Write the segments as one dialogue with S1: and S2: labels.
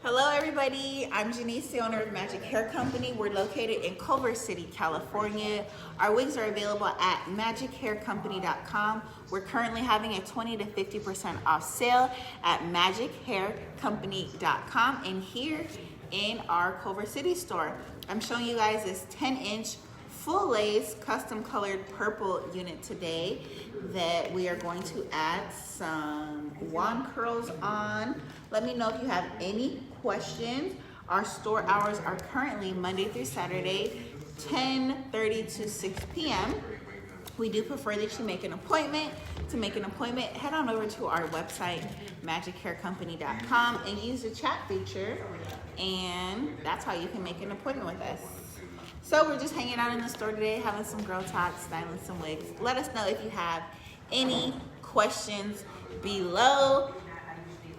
S1: Hello everybody, I'm Janice, the owner of Magic Hair Company. We're located in Culver City, California. Our wigs are available at magichaircompany.com. We're currently having a 20 to 50% off sale at magichaircompany.com and here in our Culver City store. I'm showing you guys this 10-inch full lace custom colored purple unit today that we are going to add some wand curls on. Let me know if you have any questions. Our store hours are currently Monday through Saturday, 10:30 to 6 p.m. We do prefer that you make an appointment. To make an appointment, head on over to our website, magichaircompany.com, and use the chat feature, and that's how you can make an appointment with us. So we're just hanging out in the store today, having some girl talk, styling some wigs. Let us know if you have any questions below.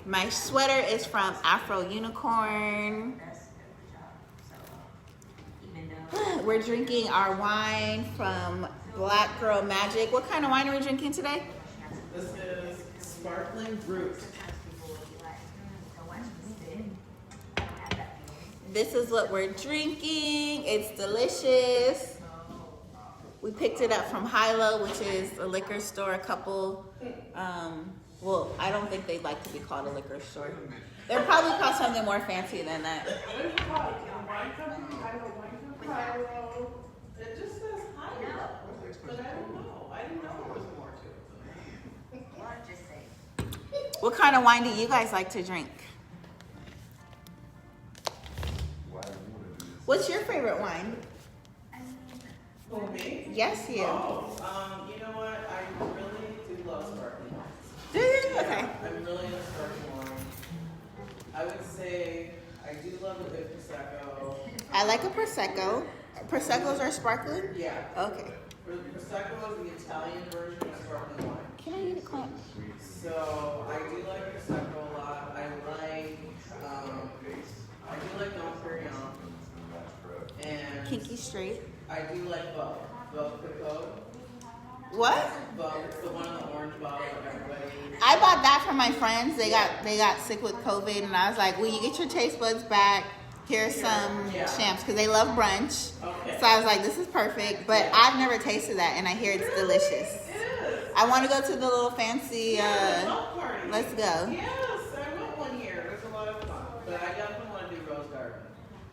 S1: My sweater is from Afro Unicorn. We're drinking our wine from Black Girl Magic. What kind of wine are we drinking today?
S2: This is Sparkling Brut.
S1: This is what we're drinking. It's delicious. We picked it up from Hilo, which is a liquor store. A couple, well, I don't think they'd like to be called a liquor store. They're probably called something more fancy than that.
S2: It just says Hilo, but I don't know. I didn't know there was more to it.
S1: What kind of wine do you guys like to drink? What's your favorite wine?
S2: For me?
S1: Yes, you.
S2: Oh, you know what? I really do love sparkling wines.
S1: Do you? Okay.
S2: I'm really into sparkling wine. I would say I do love a good Prosecco.
S1: I like a Prosecco. Proseccos are sparkling?
S2: Yeah.
S1: Okay.
S2: Prosecco is the Italian version of sparkling wine.
S1: Can I eat a clamp?
S2: So I do like Prosecco a lot. I do like Don Perignon. And
S1: Kinky straight.
S2: I do like Bub. Bub Cocoa.
S1: What?
S2: Bub, it's the one in the orange bottle that everybody.
S1: I bought that for my friends. They got sick with COVID, and I was like, "Will you get your taste buds back? Here's some champs," because they love brunch.
S2: Okay.
S1: So I was like, "This is perfect." But I've never tasted that, and I hear it's delicious.
S2: It is.
S1: I want to go to the little fancy.
S2: Love party.
S1: Let's go.
S2: Yes, I went one year. It was a lot of fun. But I definitely want to do Rose Garden.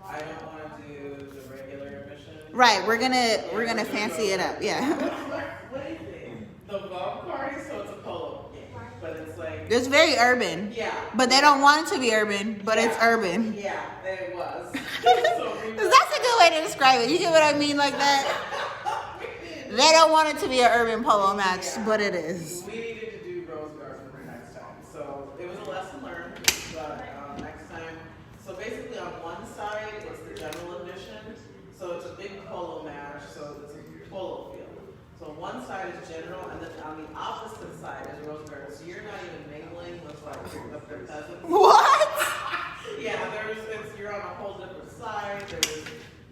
S2: I don't want to do the regular admission.
S1: Right, we're gonna fancy it up. Yeah.
S2: What do you think? The Bub party, so it's a polo game, but it's like.
S1: It's very urban.
S2: Yeah.
S1: But they don't want it to be urban, but it's urban.
S2: Yeah, it was.
S1: That's a good way to describe it. You get what I mean like that? They don't want it to be an urban polo match, but it is.
S2: We needed to do Rose Garden for next time. So it was a lesson learned, but next time. So basically on one side, it's the general admission. So it's a big polo match, so it's a polo field. So one side is general, and then on the opposite side is Rose Garden. So you're not even mingling with like the peasants.
S1: What?
S2: Yeah, you're on a whole different side.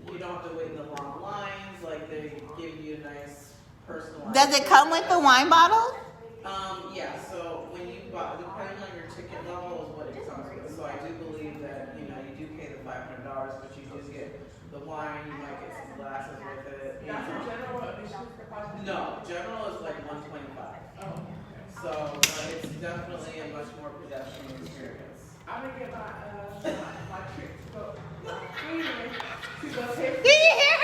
S2: You don't have to wait in the long lines. Like they give you a nice personalized.
S1: Does it come with the wine bottle?
S2: Yeah. So when you buy, depending on your ticket level, is what it comes with. So I do believe that you do pay the $500, but you do get the wine. You might get some glasses with it.
S3: That's a general admission for cost?
S2: No, general is like $125.
S3: Oh.
S2: So it's definitely a much more pedestrian experience.
S3: I'm gonna get my trick to go. Anyway, to go take.
S1: Did you hear her?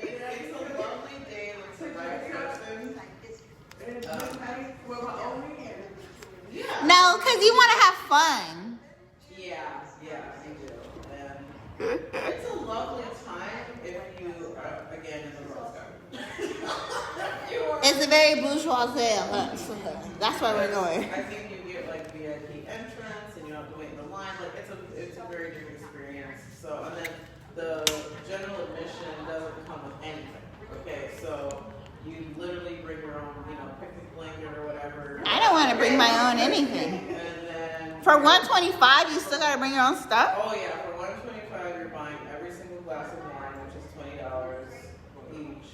S2: It's a lovely day with the right person. Yeah.
S1: No, because you want to have fun.
S2: Yeah, you do. And it's a lovely time if you are, again, in the Rose Garden.
S1: It's a very bourgeois sale. That's why we're going.
S2: I think you get like VIP entrance and you don't have to wait in the line. Like it's a very different experience. So, and then the general admission doesn't come with anything. Okay, so you literally bring your own, picnic blanket or whatever.
S1: I don't want to bring my own anything.
S2: And then
S1: For $125, you still got to bring your own stuff?
S2: oh yeah, for $125 you're buying every single glass of wine, which is $20 each.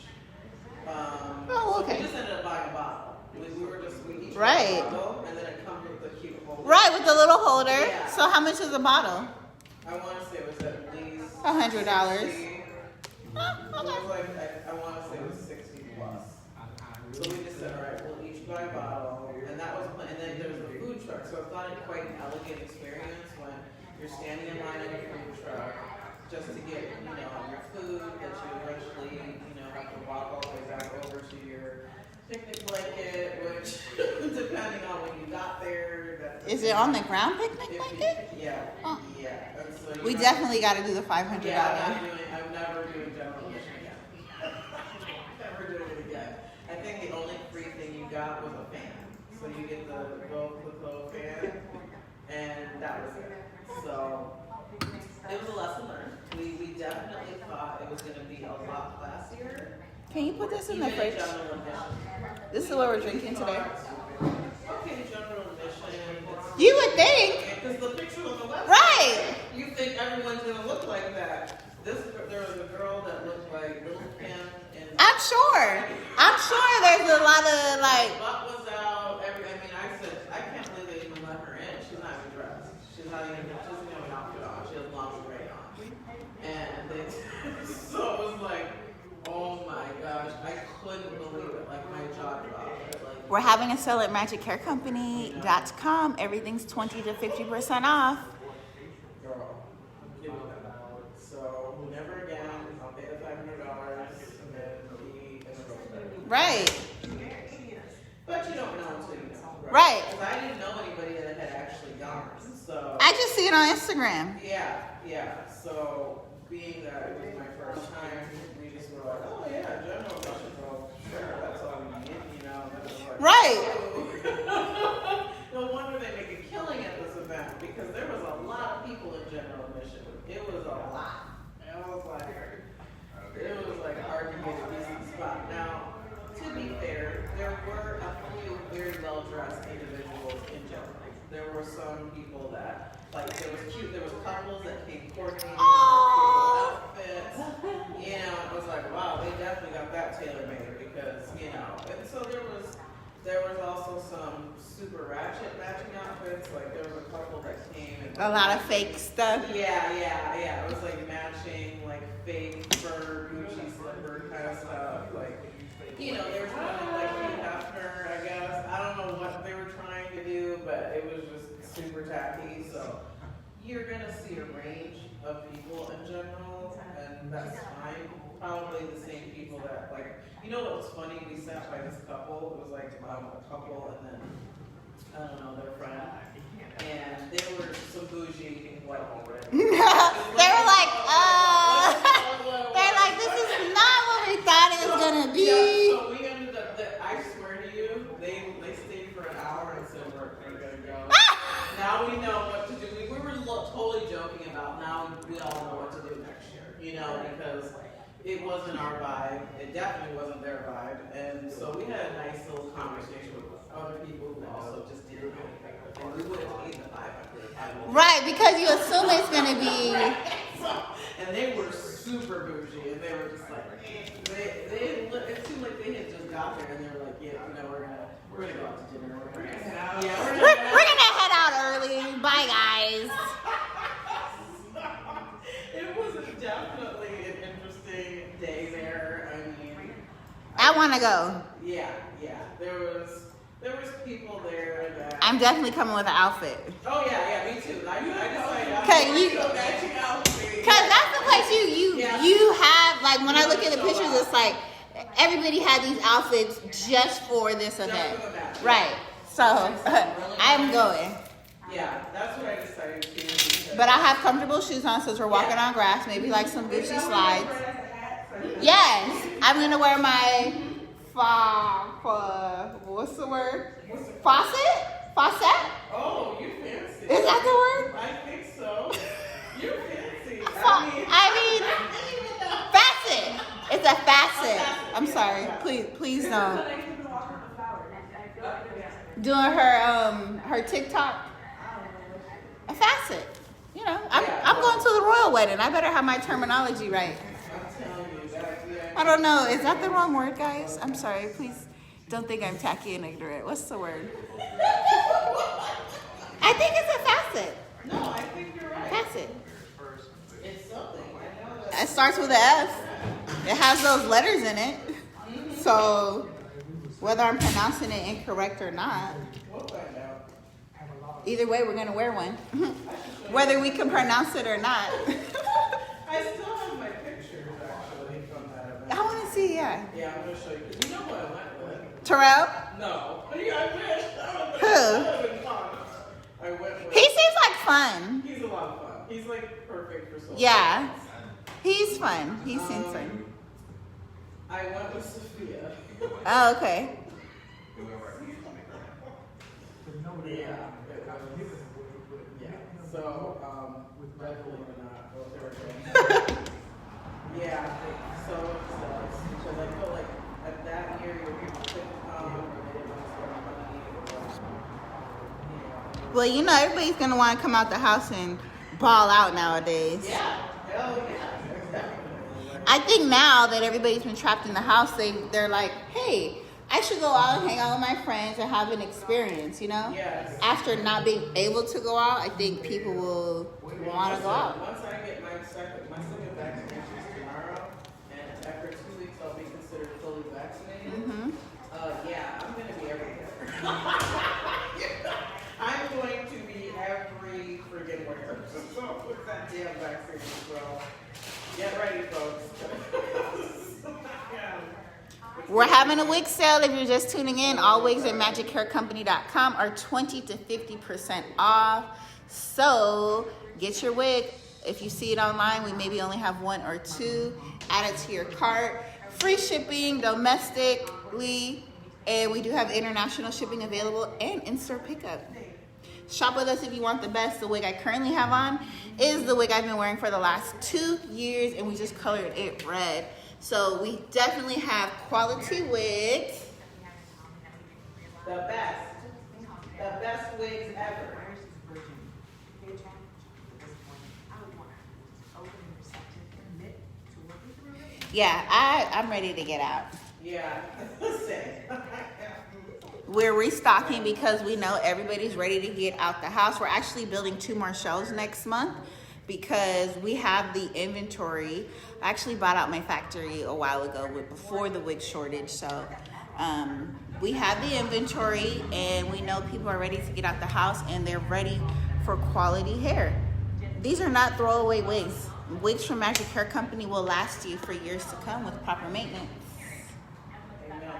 S1: Oh,
S2: So
S1: okay.
S2: we just ended up buying a bottle. We
S1: Right.
S2: bottle, and then it comes with the cute holder.
S1: Right, with the little holder.
S2: Yeah.
S1: So how much is a bottle?
S2: I want to say it was at least
S1: $100.
S2: 60.
S1: Huh,
S2: It was
S1: okay.
S2: like, I want to say it was 60 plus. So we just said, all right, we'll each buy a bottle, and that was, and then there was a food truck. So it's not quite an elegant experience when you're standing in line at a food truck just to get, your food that you eventually, have to walk all the way back over to your picnic blanket, which depending on when you got there.
S1: Is it on the ground picnic
S2: If you,
S1: blanket?
S2: yeah,
S1: Oh.
S2: yeah. And so you
S1: We
S2: have-
S1: definitely got to do the $500.
S2: Yeah, I'm never doing general admission again. Never doing it again. I think the only free thing you got was a fan. So you get the Go fan, and that was it. So it was a lesson learned. We definitely thought it was going to be a lot classier.
S1: Can you put this in the
S2: Even
S1: fridge?
S2: general admission.
S1: This is what we're drinking today.
S2: Okay, general admission.
S1: You would think.
S2: Because the picture on the website.
S1: Right.
S2: You think everyone's gonna look like that? There was a girl that looked like Little Kim, and
S1: I'm sure there's a lot of like.
S2: butt was out. I said, I can't believe they even let her in. She's not even dressed. She doesn't have an outfit on. She has lingerie on. And so it was like, oh my gosh, I couldn't believe it. Like my jaw dropped. Like,
S1: We're having a sale at MagicHairCompany.com. Everything's 20 to 50% off.
S2: girl, give me that. So never again. I'll pay the $500 and then be in the road.
S1: Right.
S2: But you don't know until you know.
S1: Right.
S2: Because I didn't know anybody that had actually gone. So
S1: I just see it on Instagram.
S2: yeah. So being that it was my first time, we just were like, oh yeah, general admission. Well, sure, that's all we need. And it was like,
S1: Right.
S2: no wonder they make a killing at this event because there was a lot of people in general admission. It was a lot. And it was like hard to get a decent spot. Now, to be fair, there were a few very well dressed individuals in general. There were some people that there was couples that came coordinating
S1: Oh.
S2: outfits. It was like, wow, they definitely got that tailor made because, and so there was also some super ratchet matching outfits. Like there was a couple that came and
S1: A lot of fake stuff.
S2: yeah. It was like matching like fake fur Gucci slipper kind of stuff. Like they were trying to like Hugh Hefner, I guess. I don't know what they were trying to do, but it was just super tacky. So you're gonna see a range of people in general, and that's fine. Probably the same people that what was funny? We sat by this couple. It was like a couple, and then I don't know their friend, and they were some bougie white people.
S1: They were like, they're like, this is not what we thought it was gonna be.
S2: Yeah, so we ended up. I swear to you, they stayed for an hour and said we're gonna go. Now we know what to do. We were totally joking about. Now we all know what to do next year. Because it wasn't our vibe. It definitely wasn't their vibe. And so we had a nice little conversation with other people who also just didn't know anything. And we would have paid the $500.
S1: Right, because you assume it's gonna be.
S2: And they were super bougie, and they were just like, it seemed like they had just got there, and they were like, yeah, we're gonna go out to dinner. We're gonna head out. Yeah,
S1: We're gonna head out early. Bye, guys.
S2: It was definitely an interesting day there.
S1: I want to go.
S2: Yeah. There was people there that.
S1: I'm definitely coming with an outfit.
S2: Oh yeah, me too. I decided.
S1: Okay, you.
S2: Matching outfit.
S1: Cause that's the place you have like when I look at the pictures, it's like everybody had these outfits just for this event, right? So I'm going.
S2: Yeah, that's what I decided to do.
S1: But I have comfortable shoes on since we're walking on grass. Maybe like some Gucci slides. Yes, I'm gonna wear my what's the word? Faucet?
S2: Oh, you fancy.
S1: Is that the word?
S2: I think so. You're fancy.
S1: Facet. It's a facet. I'm sorry. Please don't. Doing her TikTok. A facet. I'm going to the royal wedding. I better have my terminology right.
S2: I'm telling you that.
S1: I don't know. Is that the wrong word, guys? I'm sorry. Please Don't think I'm tacky and ignorant. What's the word? I think it's a facet.
S2: No, I think you're right.
S1: Facet.
S2: It's something. I know that.
S1: It starts with an F. It has those letters in it. So whether I'm pronouncing it incorrect or not,
S2: We'll find out.
S1: either way, we're gonna wear one. Whether we can pronounce it or not.
S2: I still have my pictures actually from that event.
S1: I want to see, yeah.
S2: Yeah, I'm gonna show you because you know who I went with.
S1: Terrell?
S2: No, I wish. That
S1: Who?
S2: would have been fun. I went with.
S1: He seems like fun.
S2: He's a lot of fun. He's like perfect for social.
S1: Yeah. He's fun. He seems fun.
S2: I went with Sophia.
S1: Oh, okay.
S2: Yeah. Yeah. So, definitely not. Yeah. So it sucks because I feel like at that year you people couldn't come or they didn't want to spend money or
S1: Well, you know, everybody's going to want to come out the house and ball out nowadays.
S2: yeah. Hell yeah. Definitely.
S1: I think now that everybody's been trapped in the house, they're like, hey, I should go out and hang out with my friends and have an experience, you know?
S2: Yes.
S1: After not being able to go out, I think people will want to go out.
S2: Once I get my second vaccination is tomorrow, and after 2 weeks I'll be considered fully vaccinated.
S1: Mm-hmm.
S2: Yeah, I'm gonna be everywhere. I'm going to be every friggin' where. With that damn vaccine as well. Get ready, folks.
S1: We're having a wig sale. If you're just tuning in, all wigs at magichaircompany.com are 20 to 50% off. So get your wig. If you see it online, we maybe only have one or two. Add it to your cart. Free shipping domestically, and we do have international shipping available and in-store pickup. Shop with us if you want the best. The wig I currently have on is the wig I've been wearing for the last 2 years, and we just colored it red. So we definitely have quality wigs.
S2: The best wigs ever.
S1: Yeah, I'm ready to get out.
S2: Yeah, same.
S1: We're restocking because we know everybody's ready to get out the house. We're actually building 2 more shelves next month because we have the inventory. I actually bought out my factory a while ago before the wig shortage. So we have the inventory and we know people are ready to get out the house and they're ready for quality hair. These are not throwaway wigs. Wigs from Magic Hair Company will last you for years to come with proper maintenance.
S2: Amen.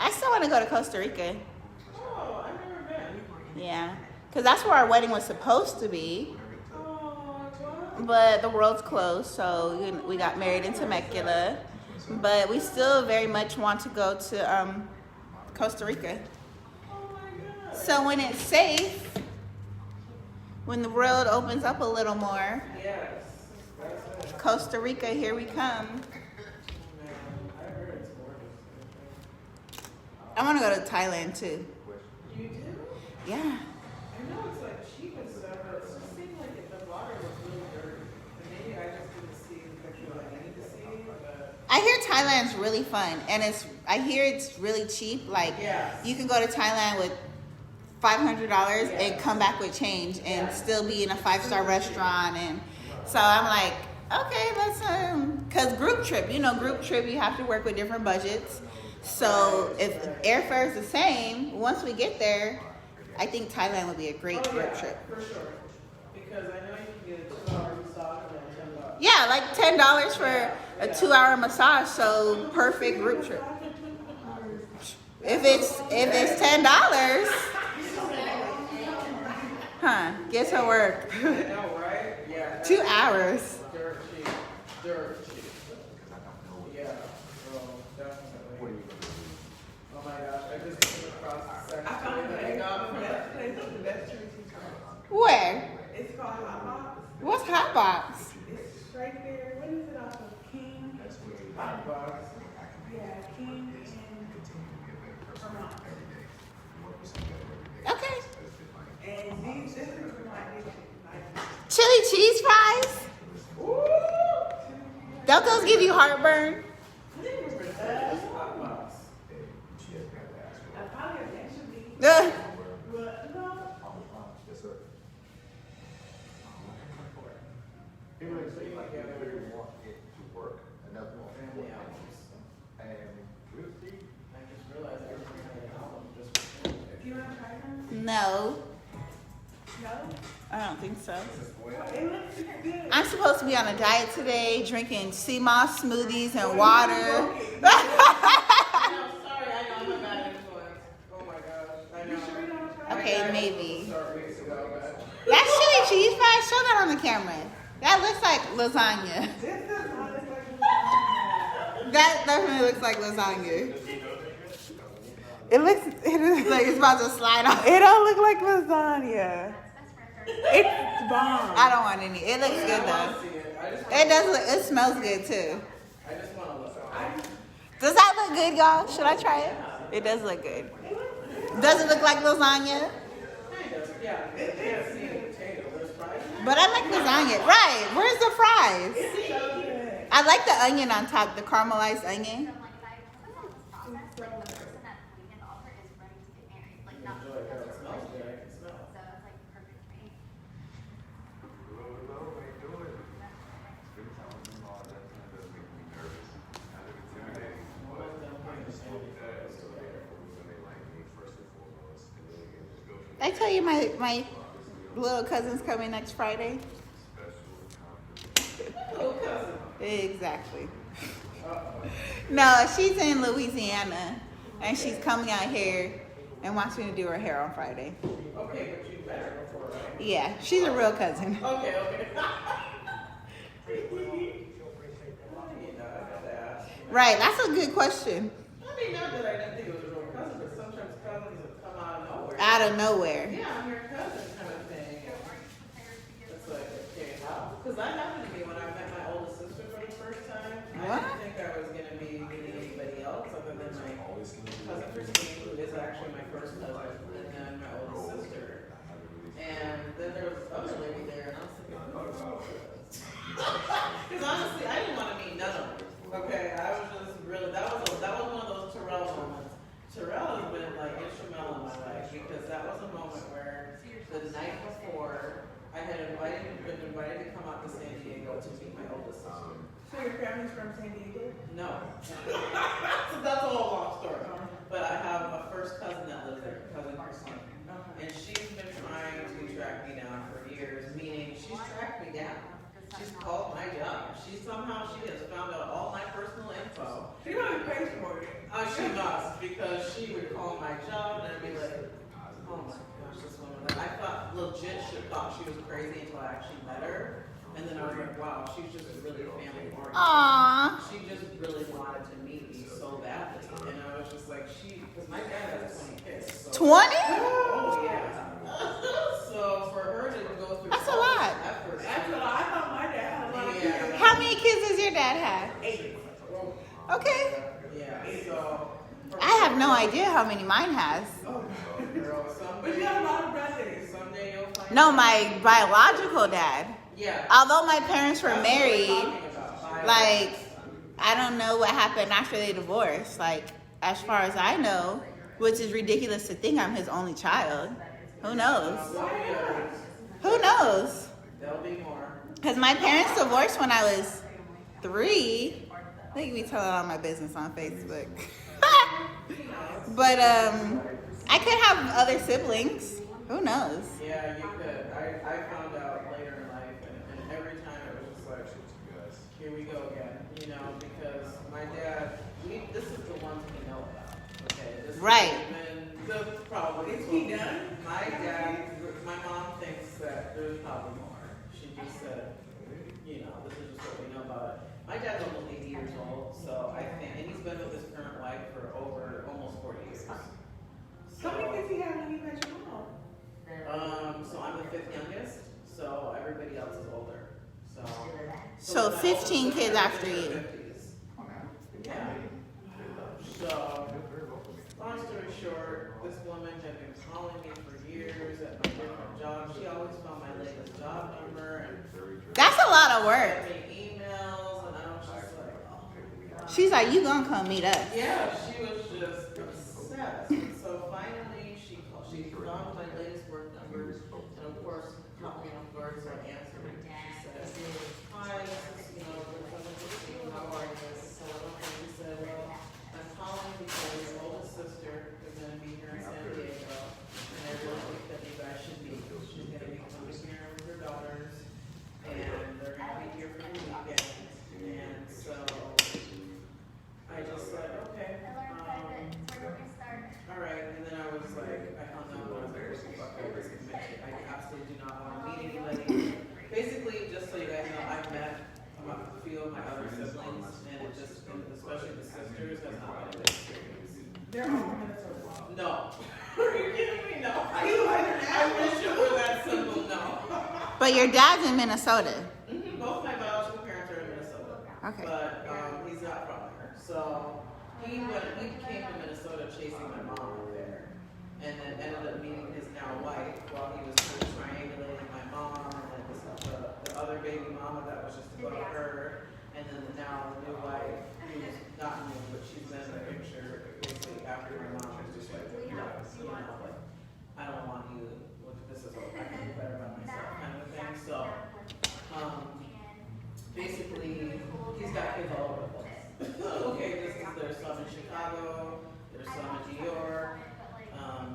S1: I still want to go to Costa Rica.
S2: Oh, I've never been.
S1: Yeah, because that's where our wedding was supposed to be.
S2: Oh, what?
S1: But the world's closed, so we got married in Temecula. But we still very much want to go to Costa Rica.
S2: Oh my God.
S1: So when it's safe, when the world opens up a little more,
S2: Yes. That's it.
S1: Costa Rica, here we come.
S2: Man, I heard it's gorgeous.
S1: I want to go to Thailand too.
S2: You do?
S1: Yeah.
S2: I know it's like cheap and stuff, but it just seemed like the water was really dirty. And maybe I just didn't see the picture that I needed to see, but
S1: I hear Thailand's really fun, and I hear it's really cheap. Like
S2: Yes.
S1: you can go to Thailand with $500 and come back with change and still be in a 5-star restaurant. And so I'm like, okay, let's because group trip, you have to work with different budgets. So if airfare is the same, once we get there, I think Thailand would be a great group trip.
S2: for sure. Because I know you can get a 2-hour massage for like $10.
S1: Yeah, like $10 for a 2-hour massage. So perfect group trip. If it's $10, guess her work.
S2: I know, right? Yeah.
S1: 2 hours.
S2: Dirt cheap. Dirt cheap. Yeah. So definitely. Oh my gosh, I just came across the sex toy that I got from that place. The best treat you got.
S1: Where?
S2: It's called Hot Box.
S1: What's Hot Box?
S2: It's right there. What is it off of King? Hot Box. Yeah, King and Vermont.
S1: Okay.
S2: And these, this is like
S1: Chili cheese fries? Don't those give you heartburn?
S2: I didn't remember that. Hot box.
S3: I probably have extra meat.
S1: Ugh.
S3: But no.
S2: Family albums. I just realized everything had an album just for family.
S3: Do you want to try them?
S1: No,
S3: No?
S1: I don't think so.
S3: It looks good.
S1: I'm supposed to be on a diet today, drinking sea moss smoothies and water.
S2: I know, sorry, I know I'm a bad influence. Oh my gosh, I know.
S3: You sure you don't want to try
S1: Okay, maybe.
S2: Start weeks ago, but
S1: That chili cheese fry, show that on the camera. That looks like lasagna.
S3: This does not look like lasagna.
S1: That definitely looks like lasagna. It looks like it's about to slide off.
S3: It don't look like lasagna. It's bomb.
S1: I don't want any. It looks good
S2: I
S1: though.
S2: want to see it. I just
S1: It does look, it smells good too.
S2: want to look.
S1: Does that look good, y'all? Should I try it? It does look good. Does it look like lasagna?
S2: Kind of, yeah. You can't see any potato. There's fries.
S1: But I like lasagna. Right. Where's the fries? I like the onion on top, the caramelized onion.
S2: Enjoy it. It smells good. I can smell it.
S1: I tell you my little cousin's coming next Friday.
S2: Little cousin.
S1: Exactly. No, she's in Louisiana and she's coming out here and wants me to do her hair on Friday.
S2: Okay, but you met her before, right?
S1: Yeah, she's a real cousin.
S2: Okay, okay. You know, I had to ask.
S1: Right, that's a good question.
S2: I mean, not that I didn't think it was a real cousin, but sometimes cousins have come out of nowhere.
S1: Out of nowhere.
S2: Yeah, I'm your cousin kind of thing. It's like, okay, how? Because that happened to me when I met my oldest sister for the first time.
S1: What?
S2: I didn't think I was going to be meeting anybody else other than my cousin Christine, who is actually my first cousin, and then my oldest sister. And then there was this other lady there, and I was thinking, because honestly, I didn't want to meet none of them. Okay, I was just really, that was one of those Terrell moments. Terrell has been like instrumental in my life because that was a moment where the night before I had been invited to come out to San Diego to meet my oldest sister.
S3: So your family's from San Diego?
S2: No. So that's a whole long story. But I have a first cousin that lives there, cousin Christine. And she's been trying to track me down for years, meaning she's tracked me down. She's called my job. She has found out all my personal info.
S3: She probably pays for it.
S2: She must, because she would call my job and I'd be like, oh my gosh, this woman. I thought she was crazy until I actually met her. And then I was like, wow, she's just really family oriented.
S1: Aww.
S2: She just really wanted to meet me so badly. And I was just like, because my dad has 20 kids. So,
S1: 20?
S2: oh yeah. So for her to go through
S1: That's a
S2: all this
S1: lot.
S2: effort.
S3: That's what I thought my dad had a lot of
S2: Yeah.
S3: kids.
S1: How many kids does your dad have?
S3: 8.
S1: Okay.
S2: Yeah, so.
S1: I have no idea how many mine has.
S2: Oh, girl,
S3: But you got a lot of brothers.
S2: someday you'll find
S1: No,
S2: out.
S1: my biological dad.
S2: Yeah.
S1: Although my parents were
S2: That's what we're
S1: married,
S2: talking about.
S1: like, I don't know what happened after they divorced. Like, as far as I know, which is ridiculous to think I'm his only child. Who knows?
S2: There'll be others.
S1: Who knows?
S2: There'll be more.
S1: Because my parents divorced when I was 3. I think we telling all my business on Facebook. But I could have other siblings. Who knows?
S2: Yeah, you could. I found out later in life, and every time it was just like, here we go again, because my dad, this is the ones we know about, okay? This
S1: Right.
S2: Probably.
S3: Is he done?
S2: My mom thinks that there's probably more. She just said, this is just what we know about it. My dad's almost 80 years old, so I think, and he's been with his current wife for over almost 40 years.
S3: How many kids he had when you met your mom?
S2: So I'm the 5th youngest, so everybody else is older.
S1: So 15 kids after you.
S2: 50s. Yeah. So, long story short, this woman had been calling me for years at my different jobs. She always found my latest job number and
S1: That's a lot of work.
S2: sent me emails, and I was just
S1: She's like, you gonna come meet us.
S2: Yeah, she was just obsessed. So finally, she found my latest work numbers, and of course, caught me off guard, so I answered. She said, "Hi, this is, how are you?" So she said, "Well, I'm calling because your oldest sister is going to be here in San Diego, and I really think that you guys should meet. She's going to be coming here with her daughters, and they're going to be here for the weekend." And so I just said, okay. All right, and then I was like, I hung up, and I was like, what the fuck, I was committed. I absolutely do not want to meet anybody. Basically, just so you guys know, I've met a few of my other siblings, and it just, especially the sisters, has not been a good experience.
S3: They're all Minnesota.
S2: No. Are you kidding me? No. I wish it were that simple, no.
S1: But your dad's in Minnesota.
S2: Mm-hmm. Both my biological parents are in Minnesota.
S1: Okay.
S2: But he's not from there. So he came to Minnesota chasing my mom up there, and then ended up meeting his now wife while he was kind of triangulating my mom, and then the other baby mama that was just above her, and then now the new wife, who's not new, but she's in the picture basically after my mom was just like, like, I don't want you, this is all, I can do better by myself kind of thing. So basically, he's got kids all over the place. Okay, there's some in Chicago, there's some in New York,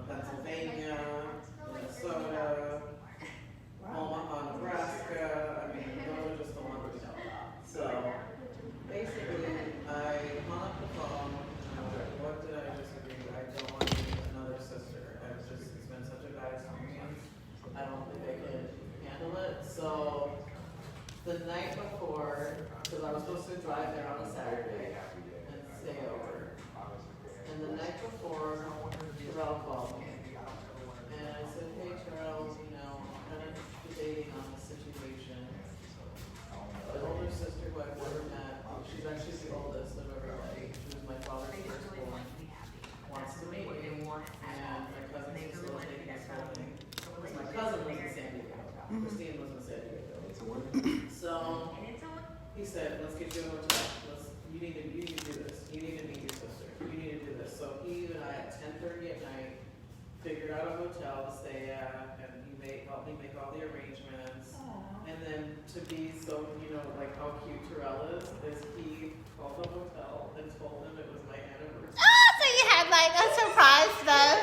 S2: Pennsylvania, Minnesota, Omaha, Nebraska. I mean, those are just the ones we know about. So basically, I hung up the phone, and I was like, what did I disagree? I don't want to be another sister. It's been such a bad experience. I don't think I can handle it. So the night before, because I was supposed to drive there on a Saturday and stay over, and the night before, Terrell called me, and I said, hey Terrell, I'm kind of debating on the situation. The older sister who I've never met, she's actually the oldest of everybody, she was my father's firstborn, wants to meet me, and my cousin's facilitating this whole thing. Because my cousin was in San Diego, Christine was in San Diego. So he said, let's get you a hotel. You need to do this. You need to meet your sister. You need to do this. So he and I at 10:30 at night figured out a hotel to stay at, and he helped me make all the arrangements. Aww. And then to be so, like how cute Terrell is he called the hotel and told them it was my anniversary.
S1: Oh, so you had like a surprise stuff.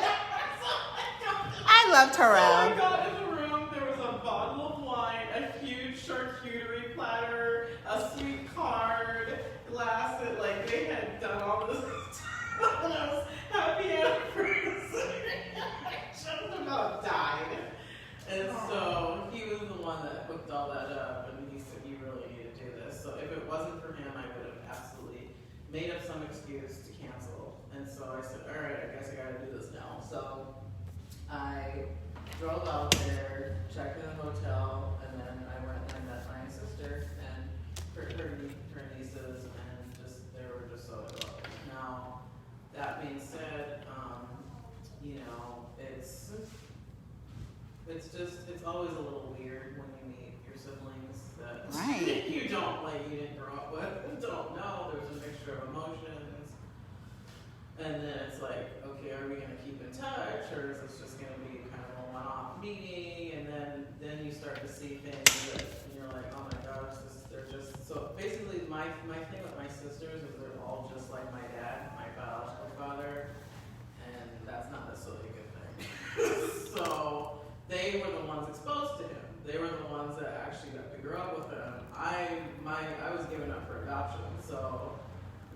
S1: I love Terrell.
S2: So I got in the room, there was a bottle of wine, a huge charcuterie platter, a sweet card, glasses, like they had done all this stuff, and I was happy anniversary. I just about died. And so he was the one that hooked all that up, and he said, you really need to do this. So if it wasn't for him, I would have absolutely made up some excuse to cancel. And so I said, all right, I guess I gotta do this now. So I drove out there, checked in the hotel, and then I went and met my sister and her nieces, and they were just so adorable. Now, that being said, it's always a little weird when you meet your siblings that
S1: Right.
S2: you didn't grow up with, and don't know. There's a mixture of emotions. And then it's like, okay, are we going to keep in touch, or is this just going to be kind of a one-off meeting? And then you start to see things that, and you're like, oh my gosh, they're just, so basically my thing with my sisters is they're all just like my dad, my biological father, and that's not necessarily a good thing. So they were the ones exposed to him. They were the ones that actually got to grow up with him. I was given up for adoption, so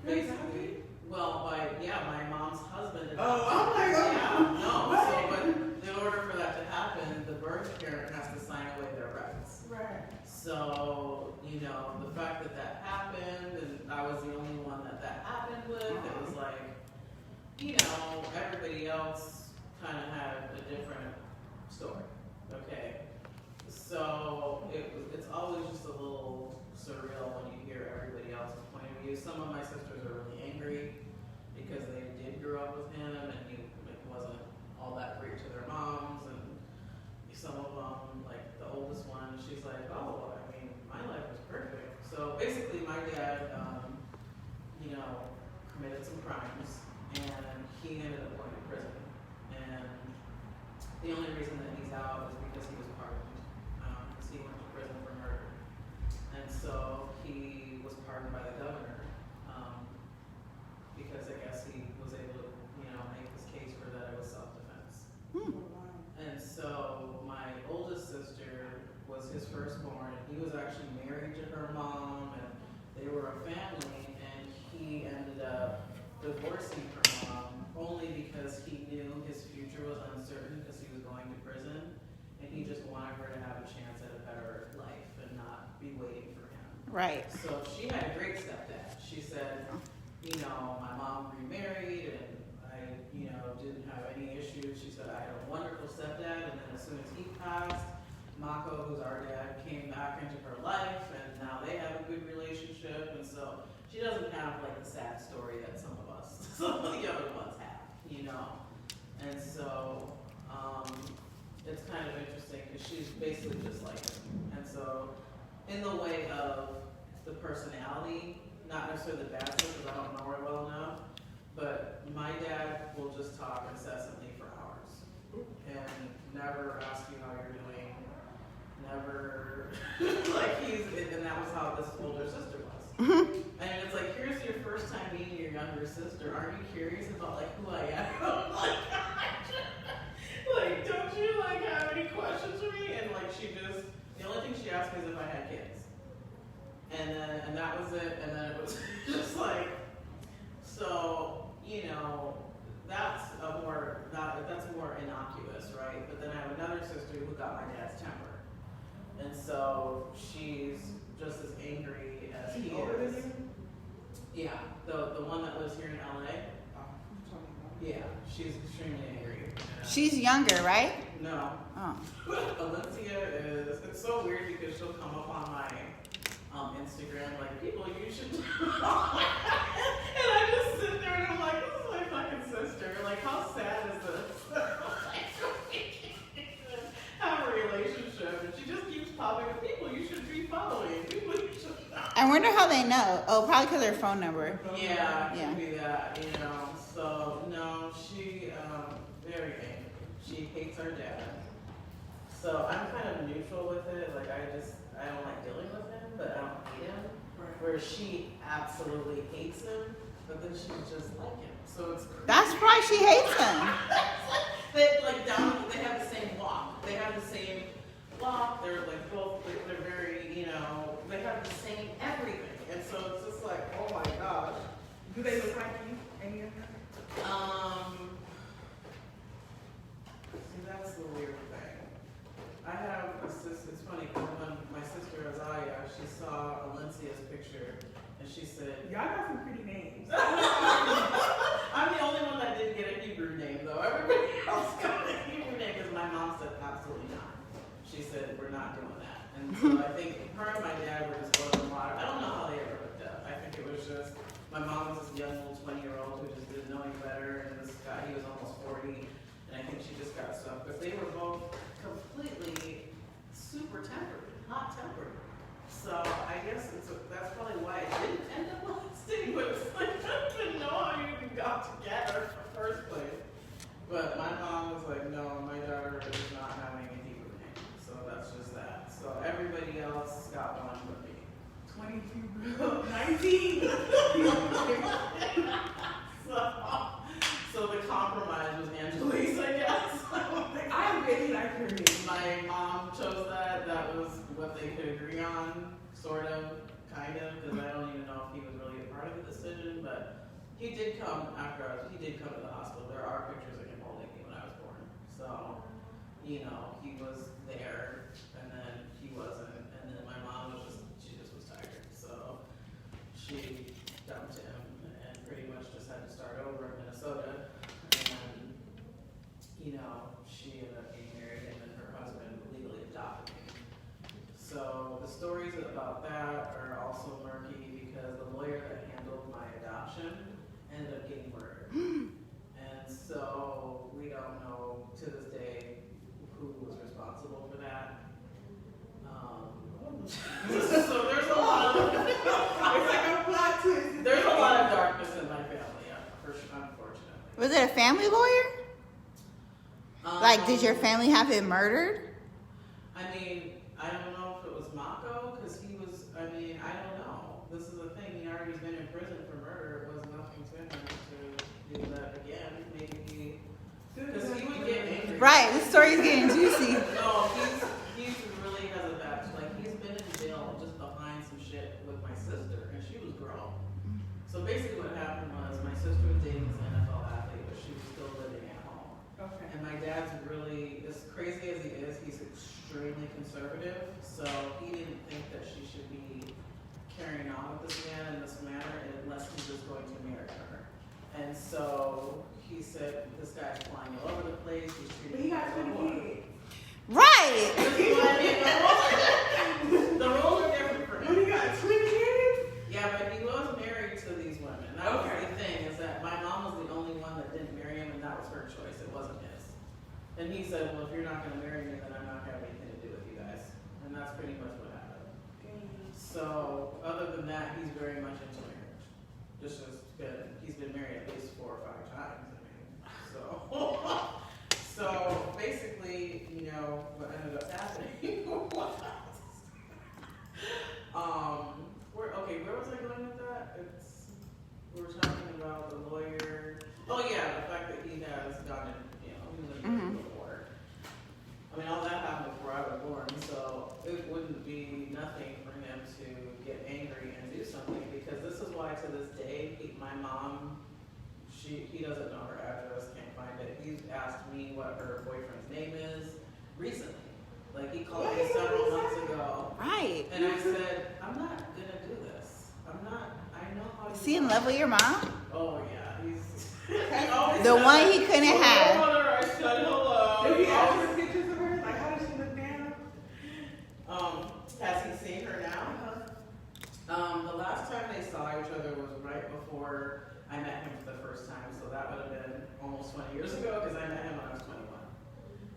S2: basically, well, my mom's husband.
S3: Oh my God.
S2: Yeah, no. So, but in order for that to happen, the birth parent has to sign away their rights.
S3: Right.
S2: So, the fact that happened, and I was the only one that happened with, it was like, everybody else kind of had a different story. Okay. So it's always just a little surreal when you hear everybody else's point of view. Some of my sisters are really angry because they did grow up with him, and it wasn't all that great to their moms, and some of them, like the oldest one, she's like, oh, I mean, my life was perfect. So basically my dad, committed some crimes, and he ended up going to prison. And the only reason that he's out is because he was pardoned, because he went to prison for murder. And so he was pardoned by the governor, because I guess he was able to, make his case for that it was self-defense. And so my oldest sister was his firstborn, and he was actually married to her mom, and they were a family, and he ended up divorcing her mom only because he knew his future was uncertain because he was going to prison, and he just wanted her to have a chance at a better life and not be waiting for him.
S1: Right.
S2: So she had a great stepdad. She said, my mom remarried, and I, didn't have any issues. She said, I had a wonderful stepdad, and then as soon as he passed, Mako, who's our dad, came back into her life, and now they have a good relationship, and so she doesn't have like the sad story that some of the other ones have, and so it's kind of interesting because she's basically just like him. And so in the way of the personality, not necessarily the bad stuff because I don't know her well enough, but my dad will just talk incessantly for hours and never ask you how you're doing, never and that was how this older sister was. And it's like, here's your first time meeting your younger sister. Aren't you curious about who I am? Don't you have any questions for me? And the only thing she asked me is if I had kids. And that was it. And then it was just so, that's more innocuous, right? But then I have another sister who got my dad's temper. And so she's just as angry as he is. Yeah, the one that lives here in LA. Yeah, she's extremely angry.
S1: She's younger, right?
S2: No.
S1: Oh.
S2: Valencia is, it's so weird because she'll come up on my Instagram people, you should and I just sit there and I'm like, this is my fucking sister. How sad is this? Have a relationship, and she just keeps popping up, people you should be following, people you should
S1: I wonder how they know. Oh, probably because of their phone number.
S2: Yeah, it could be that, So, no, she, very angry. She hates our dad. So I'm kind of neutral with it. I don't like dealing with him, but I don't hate him. Right. Where she absolutely hates him, but then she's just like him. So it's crazy.
S1: That's why she hates him.
S2: They have the same walk. They have the same walk. They're both, they're very, they have the same everything. And so it's just oh my gosh.
S3: Do they look like you? Any of them?
S2: See, that's the weird thing. I have a sister, it's funny, because when my sister Azaya, she saw Valencia's picture, and she said,
S3: Y'all got some pretty names.
S2: I'm the only one that didn't get a Hebrew name, though. Everybody else got a Hebrew name, because my mom said, absolutely not. She said, we're not doing that. And so I think her and my dad were just going a lot. I don't know how they ever hooked up. I think it was just, my mom was this young little 20-year-old who just didn't know any better, and this guy, he was almost 40, and I think she just got stuck. But they were both completely super tempered, hot tempered. So I guess that's probably why it didn't end up lasting, but it's I don't even know how you even got together in the first place. But my mom was like, no, my daughter is not having a Hebrew name. So that's just that. So everybody else got one but me.
S3: 22, 19.
S2: So the compromise was Angelise, I guess.
S3: I really like her name.
S2: My mom chose that. That was what they could agree on, sort of, kind of, because I don't even know if he was really a part of the decision, but he did come he did come to the hospital. There are pictures of him holding me when I was born. So, he was there, and then he wasn't, and then my mom she just was tired. So, she dumped him and pretty much just had to start over in Minnesota. And, she ended up getting married, and then her husband legally adopted me. So the stories about that are also murky because the lawyer that handled my adoption ended up getting murdered. And so we don't know to this day who was responsible for that. So there's a lot of
S3: It's like a plot twist.
S2: there's a lot of dark
S1: family lawyer? Like, did your family have him murdered?
S2: I mean, I don't know if it was Mako, because he was, I mean, I don't know. This is the thing, he already been in prison for murder. It was nothing to him to do that again. Maybe because he would get angry.
S1: Right, the story's getting juicy.
S2: No, he's really has a bad, like, he's been in jail just behind some shit with my sister, and she was grown. So basically what happened was my sister was dating this NFL athlete, but she was still living at home.
S3: Okay.
S2: And my dad's really, as crazy as he is, he's extremely conservative. So he didn't think that she should be carrying on with this man in this manner unless he was going to marry her. And so he said, this guy's flying all over the place. He's
S3: But
S2: treating
S3: he got
S2: her
S3: 20
S2: like a whore.
S3: kids.
S1: Right.
S2: This is what I mean. The rules are different for
S3: When
S2: him.
S3: he got 20 kids?
S2: Yeah, but he was married to these women. That was the thing, is that my mom was the only one that didn't marry him, and that was her choice. It wasn't his. And he said, well, if you're not going to marry me, then I'm not going to have anything to do with you guys. And that's pretty much what happened. So, other than that, he's very much into marriage. Just as good. He's been married at least 4 or 5 times. I mean, so. So, basically, you know, what ended up happening was, where was I going with that? We were talking about the lawyer. Oh yeah, the fact that he has gotten, you know, he was in prison before. I mean, all that happened before I was born, so it wouldn't be nothing for him to get angry and do something, because this is why to this day, my mom, he doesn't know her address, can't find it. He's asked me what her boyfriend's name is recently. Like, he called me several months ago.
S1: Right.
S2: And I said, I'm not gonna do this. I know how.
S1: Is he in love with your mom?
S2: Oh yeah, he always
S1: The
S2: said
S1: one
S2: that.
S1: he couldn't have.
S2: I said hello.
S3: Did he ask for pictures of her? Like, how does she look now?
S2: Has he seen her now? The last time they saw each other was right before I met him for the first time, so that would have been almost 20 years ago, because I met him when I was 21.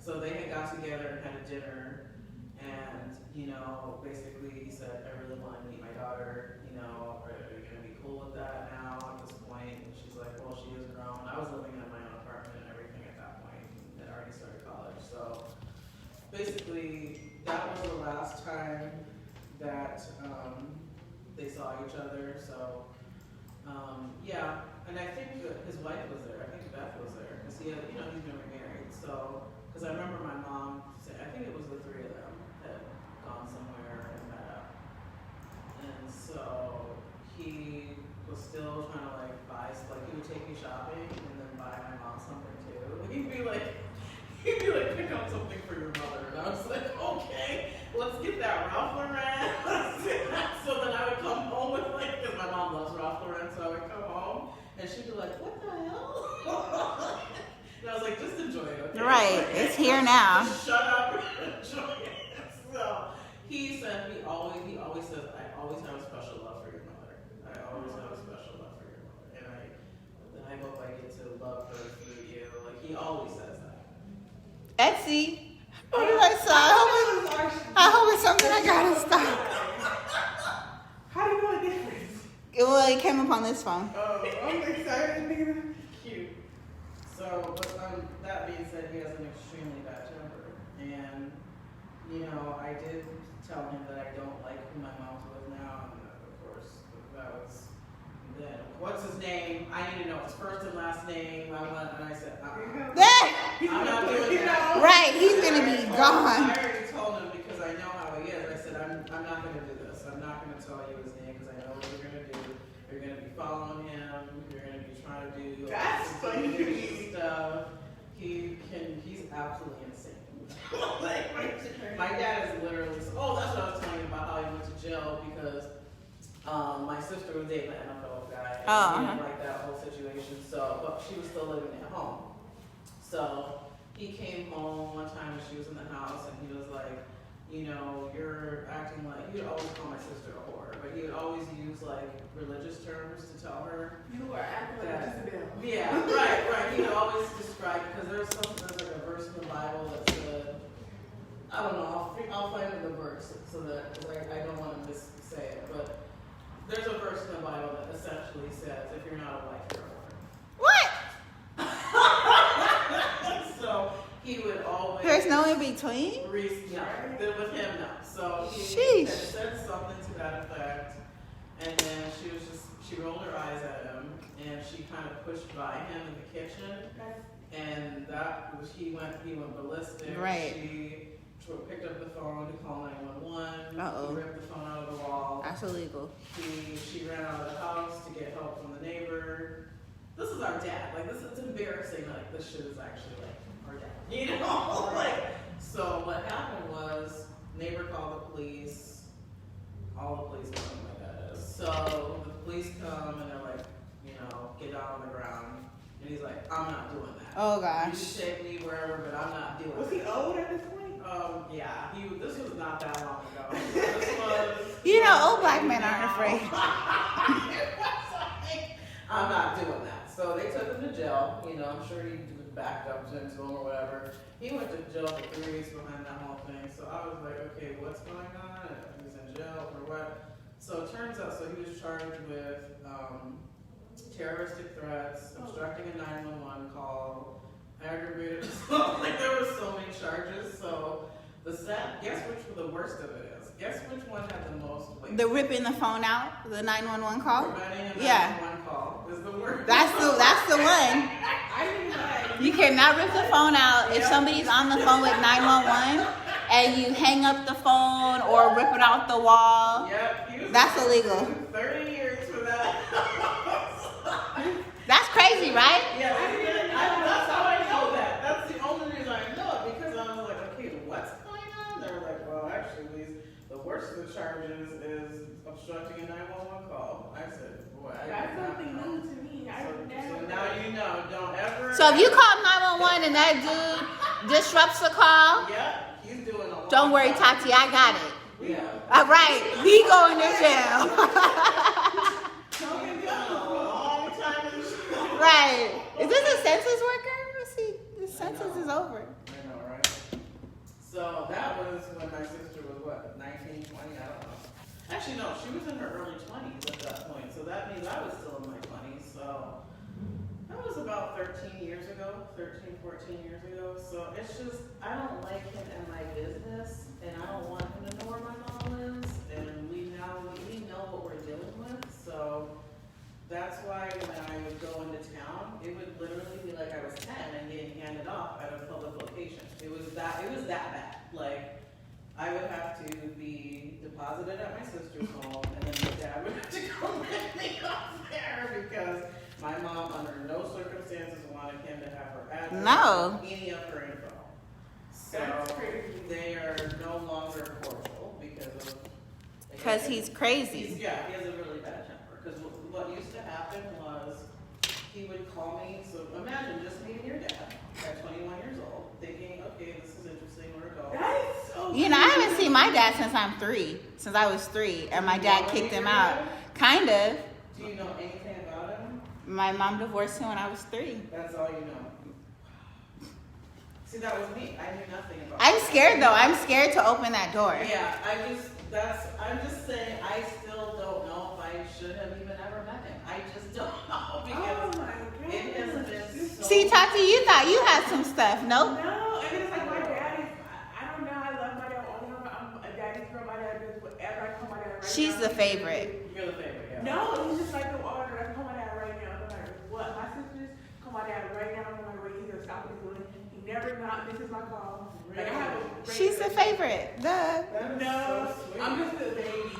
S2: So they had got together and had a dinner, and, you know, basically he said, I really want to meet my daughter, you know, are you going to be cool with that now at this point? And she's like, well, she is grown. I was living in my own apartment and everything at that point, and I already started college. So basically, that was the last time that they saw each other. So yeah, and I think that his wife was there. I think Beth was there, because he had, you know, he's been remarried. So, because I remember my mom saying, I think it was the 3 of them had gone somewhere and met up. And so he was still trying to like buy, like he would take me shopping and then buy my mom something too. He'd be like, pick up something for your mother. And I was like, okay, let's get that Ralph Lauren. So then I would come home with like, because my mom loves Ralph Lauren, so I would come home and she'd be like, what the hell? And I was like, just enjoy it, okay?
S1: Right, it's here now.
S2: Just shut up and enjoy it. So he said, he always says, I always have a special love for your mother. I always have a special love for your mother. And I hope I get to love her through you. Like, he always says that.
S1: Etsy. What did I say? I hope it's something I gotta stop.
S3: How do you know the difference?
S1: Well, it came up on this phone.
S3: Oh, I'm excited.
S2: Cute. So, but that being said, he has an extremely bad temper. And, you know, I did tell him that I don't like who my mom's with now. And of course, that was then. What's his name? I need to know his first and last name. I went and I said, I'm not doing that.
S1: Right, he's gonna be gone.
S2: I already told him, because I know how he is. I said, I'm not going to do this. I'm not going to tell you his name, because I know what you're going to do. You're going to be following him. You're going to be trying to do
S3: That's funny to me.
S2: stuff. He's absolutely insane. Like, my dad is literally, that's what I was telling you about how he went to jail, because my sister was dating an NFL guy, and he didn't like that whole situation. So, but she was still living at home. So he came home one time when she was in the house, and he was like, you know, you're acting like, he would always call my sister a whore, but he would always use like religious terms to tell her.
S3: You are acting like a Jezebel.
S2: Yeah, right. He would always describe, because there's like a verse in the Bible that said, I don't know, I'll find the verse so that, like, I don't want to missay it, but there's a verse in the Bible that essentially says, if you're not a wife, you're a whore.
S1: What? There's no in between?
S2: Reese, no. With him, no. So he
S1: Sheesh.
S2: had said something to that effect, and then she rolled her eyes at him, and she kind of pushed by him in the kitchen, and that was, he went ballistic.
S1: Right.
S2: She picked up the phone to call 911.
S1: Uh-oh.
S2: He ripped the phone out of the wall.
S1: That's illegal.
S2: She ran out of the house to get help from the neighbor. This is our dad. Like, it's embarrassing. Like, this shit is actually like our dad. You know? Like, so what happened was, neighbor called the police. All the police come, my dad is. So the police come and they're like, you know, get down on the ground. And he's like, I'm not doing that.
S1: Oh
S2: You
S1: gosh.
S2: can shake me wherever, but I'm not doing
S3: Was
S2: it.
S3: he old at this point?
S2: Yeah. This was not that long ago. This was.
S1: You know, old black men aren't afraid.
S2: I'm not doing that. So they took him to jail. You know, I'm sure he was backed up into him or whatever. He went to jail for 3 weeks behind that whole thing. So I was like, okay, what's going on? He's in jail for what? So it turns out, so he was charged with terroristic threats, obstructing a 911 call, aggravated assault. Like, there were so many charges. So guess which the worst of it is? Guess which one had the most weight?
S1: The ripping the phone out, the 911 call?
S2: Preventing a 911
S1: Yeah.
S2: call is the worst.
S1: That's the one.
S3: I didn't know.
S1: You cannot rip the phone out if somebody's on the phone with 911 and you hang up the phone or rip it out the wall.
S2: Yep, he was
S1: That's illegal.
S2: 30 years for that.
S1: That's crazy, right?
S2: Yeah, that's how I know that. That's the only reason I know it, because I was like, okay, what's going on? They were like, well, actually, the worst of the charges is obstructing a 911 call. I said, boy,
S3: That's something new to me. I never.
S2: So now you know, don't ever.
S1: So if you call 911 and that dude disrupts the call,
S2: Yeah, he's doing a lot.
S1: don't worry, Tati, I got it.
S2: Yeah.
S1: All right, we going to jail. Right. Is this a census worker? Let's see. The census is over.
S2: I know, right? So that was when my sister was what, 19, 20? I don't know. Actually, no, she was in her early 20s at that point. So that means I was still in my 20s. So that was about 13 years ago, 13, 14 years ago. So it's just, I don't like him in my business, and I don't want him to know where my mom lives. And we know what we're dealing with. So that's why when I would go into town, it would literally be like I was 10 and getting handed off at a public location. It was that bad. Like, I would have to be deposited at my sister's home, and then my dad would have to come pick me up there because my mom, under no circumstances, wanted him to have her address
S1: No.
S2: or any of her info. So
S3: That's crazy.
S2: they are no longer cordial
S1: Because he's crazy.
S2: he has a really bad temper. Because what used to happen was he would call me. So imagine just me and your dad at 21 years old, thinking, okay, this is interesting, where to go.
S3: That is so.
S1: You know, I haven't seen my dad since I was 3, and my dad kicked him out. Kind of.
S2: Do you know anything about him?
S1: My mom divorced him when I was 3.
S2: That's all you know. See, that was me. I knew nothing about
S1: I'm
S2: him.
S1: scared though. I'm scared to open that door.
S2: Yeah, I'm just saying, I still don't know if I should have even ever met him. I just don't know
S3: Oh
S2: because
S3: my God.
S2: it has been so.
S1: See, Tati, you thought you had some stuff. Nope.
S3: No, and it's like my dad is. I don't know. I love my dad. I'm a daddy's girl. My dad does whatever. I call my dad right
S1: She's
S3: now.
S1: the favorite.
S2: You're the favorite, yeah.
S3: No, he's just like the order. I call my dad right now. No matter what. My sisters call my dad right now. No matter what he's gonna stop what he's doing. He never not misses my call. Like, I have a great
S1: She's the favorite. Duh.
S2: That is
S3: No,
S2: so sweet.
S3: I'm just a baby.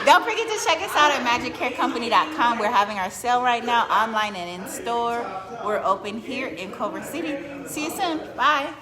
S1: Don't forget to check us out at magiccarecompany.com. We're having our sale right now, online and in store. We're open here in Culver City. See you soon. Bye.